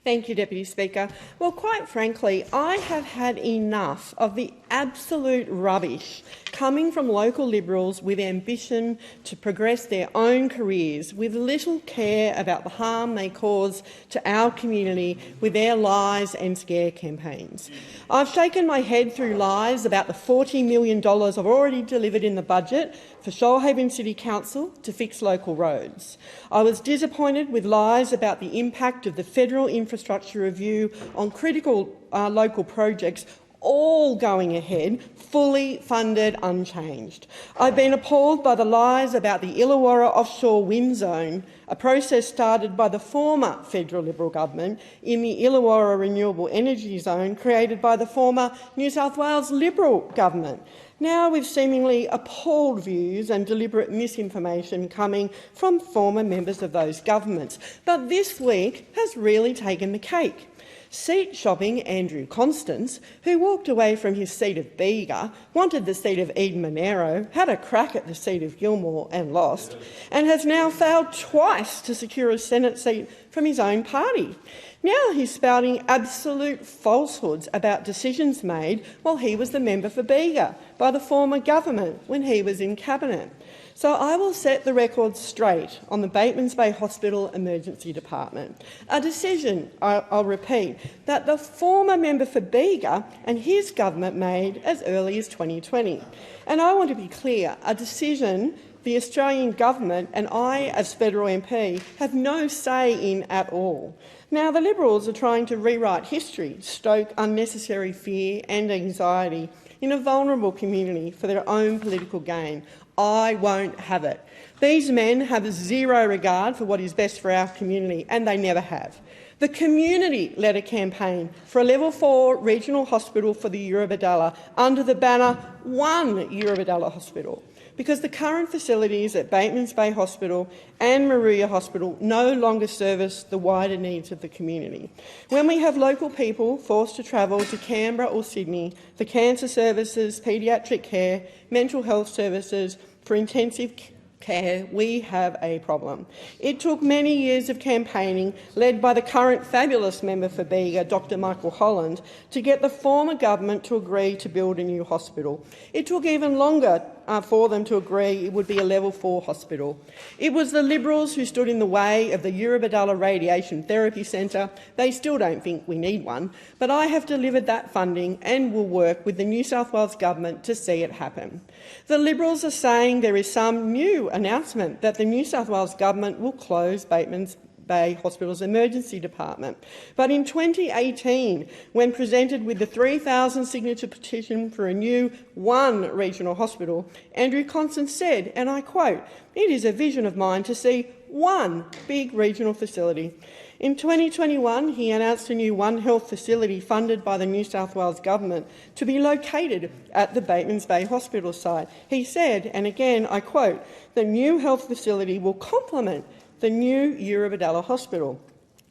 Thank you, Deputy Speaker. Well, quite frankly, I have had enough of the absolute rubbish coming from local Liberals with ambition to progress their own careers, with little care about the harm they cause to our community with their lies and scare campaigns. I've shaken my head through lies about the $40 million I've already delivered in the budget for Shoalhaven City Council to fix local roads. I was disappointed with lies about the impact of the federal infrastructure review on critical local projects, all going ahead, fully funded, unchanged. I've been appalled by the lies about the Illawarra offshore wind zone, a process started by the former federal Liberal government in the Illawarra renewable energy zone created by the former New South Wales Liberal government. Now with seemingly appalled views and deliberate misinformation coming from former members of those governments. But this week has really taken the cake. Seat shopping Andrew Constance, who walked away from his seat of Bega, wanted the seat of Eden Monero, had a crack at the seat of Gilmore and lost, and has now failed twice to secure a Senate seat from his own party. Now he's spouting absolute falsehoods about decisions made while he was the member for Bega by the former government when he was in Cabinet. So I will set the record straight on the Batemans Bay Hospital Emergency Department, a decision, I'll repeat, that the former member for Bega and his government made as early as 2020. And I want to be clear, a decision the Australian government and I, as federal MP, have no say in at all. Now, the Liberals are trying to rewrite history, stoke unnecessary fear and anxiety in a vulnerable community for their own political gain. I won't have it. These men have zero regard for what is best for our community, and they never have. The community led a campaign for a Level 4 regional hospital for the Eurobodalla under the banner One Eurobodalla Hospital, because the current facilities at Batemans Bay Hospital and Maruya Hospital no longer service the wider needs of the community. When we have local people forced to travel to Canberra or Sydney for cancer services, paediatric care, mental health services, for intensive care, we have a problem. It took many years of campaigning, led by the current fabulous member for Bega, Dr Michael Holland, to get the former government to agree to build a new hospital. It took even longer for them to agree it would be a Level 4 hospital. It was the Liberals who stood in the way of the Eurobodalla Radiation Therapy Centre. They still don't think we need one, but I have delivered that funding and will work with the New South Wales government to see it happen. The Liberals are saying there is some new announcement that the New South Wales government will close Batemans Bay Hospital's emergency department. But in 2018, when presented with the 3,000 signature petition for a new one regional hospital, Andrew Constance said, and I quote, "It is a vision of mine to see one big regional facility." In 2021, he announced a new One Health facility funded by the New South Wales government to be located at the Batemans Bay Hospital site. He said, and again I quote, "The new health facility will complement the new Eurobodalla Hospital,"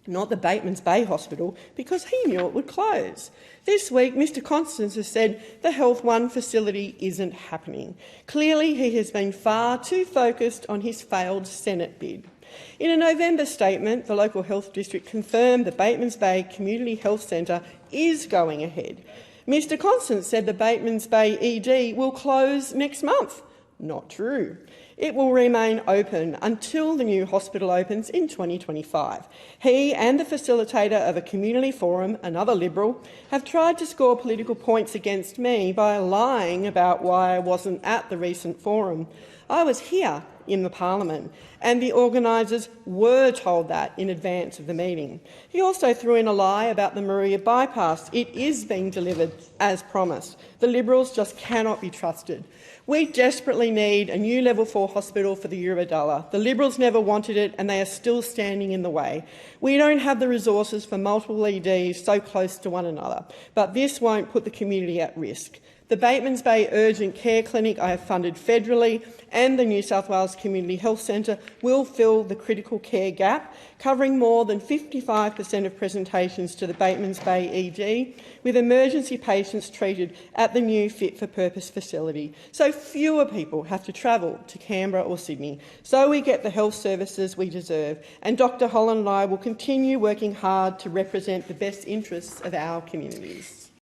not the Batemans Bay Hospital, because he knew it would close. This week, Mr Constance has said the Health One facility isn't happening. Clearly, he has been far too focused on his failed Senate bid. In a November statement, the local health district confirmed the Batemans Bay Community Health Centre is going ahead. Mr Constance said the Batemans Bay ED will close next month. Not true. It will remain open until the new hospital opens in 2025. He and the facilitator of a community forum, another Liberal, have tried to score political points against me by lying about why I wasn't at the recent forum. I was here in the Parliament, and the organisers were told that in advance of the meeting. He also threw in a lie about the Maruya bypass. It is being delivered as promised. The Liberals just cannot be trusted. We desperately need a new Level 4 hospital for the Eurobodalla. The Liberals never wanted it, and they are still standing in the way. We don't have the resources for multiple EDs so close to one another, but this won't put the community at risk. The Batemans Bay Urgent Care Clinic I have funded federally and the New South Wales Community Health Centre will fill the critical care gap, covering more than 55% of presentations to the Batemans Bay ED, with emergency patients treated at the new fit-for-purpose facility. So fewer people have to travel to Canberra or Sydney, so we get the health services we deserve. And Dr Holland and I will continue working hard to represent the best interests of our communities.